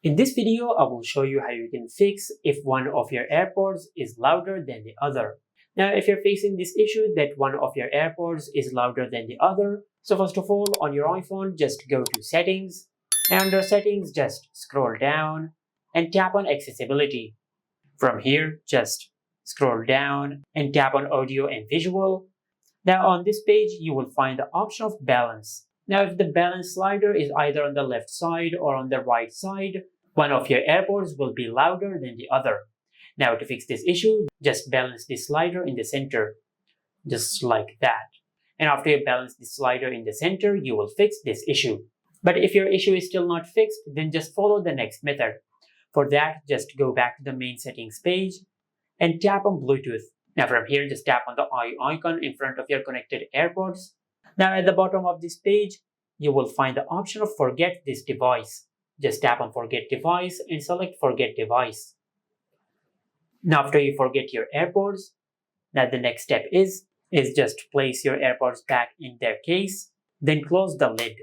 In this video, I will show you how you can fix if one of your AirPods is louder than the other. Now, if you're facing this issue that one of your AirPods is louder than the other, so first of all, on your iPhone, just go to Settings, and under Settings, just scroll down and tap on Accessibility. From here, just scroll down and tap on Audio and Visual. Now, on this page, you will find the option of Balance. Now, if the balance slider is either on the left side or on the right side, one of your AirPods will be louder than the other. Now, to fix this issue, just balance the slider in the center, just like that. And after you balance the slider in the center, you will fix this issue. But if your issue is still not fixed, then just follow the next method. For that, just go back to the main settings page and tap on Bluetooth. Now from here, just tap on the eye icon in front of your connected AirPods. Now at the bottom of this page, you will find the option of Forget this device. Just tap on Forget Device and select Forget Device. Now after you forget your AirPods, now the next step is just place your AirPods back in their case, then close the lid.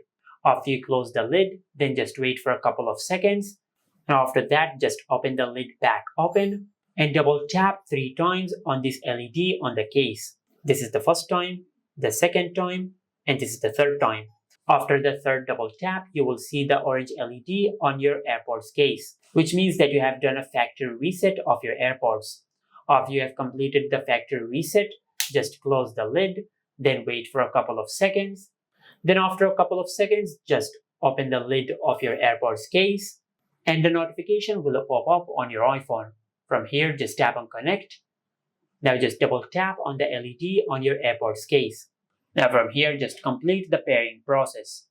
After you close the lid, then just wait for a couple of seconds. Now after that, just open the lid back open and double tap 3 times on this LED on the case. This is the first time, the second time, and this is the third time. After the third double tap, you will see the orange LED on your AirPods case, which means that you have done a factory reset of your AirPods. After you have completed the factory reset, just close the lid, then wait for a couple of seconds. Then after a couple of seconds, just open the lid of your AirPods case, and the notification will pop up on your iPhone. From here, just tap on Connect. Now just double tap on the LED on your AirPods case. Now from here, just complete the pairing process.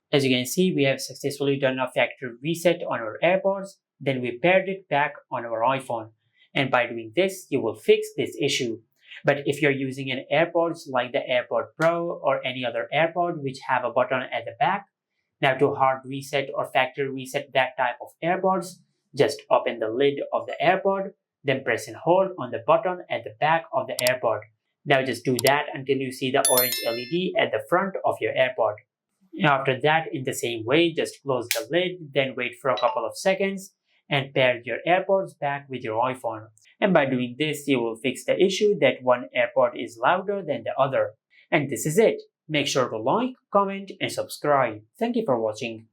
As you can see, we have successfully done a factory reset on our AirPods, then we paired it back on our iPhone. And by doing this, you will fix this issue. But if you're using an AirPods like the AirPod Pro or any other AirPod which have a button at the back, now to hard reset or factory reset that type of AirPods, just open the lid of the AirPod, then press and hold on the button at the back of the AirPod. Now just do that until you see the orange LED at the front of your AirPod. After that, in the same way, just close the lid, then wait for a couple of seconds and pair your AirPods back with your iPhone. And by doing this, you will fix the issue that one AirPod is louder than the other. And this is it. Make sure to like, comment, and subscribe. Thank you for watching.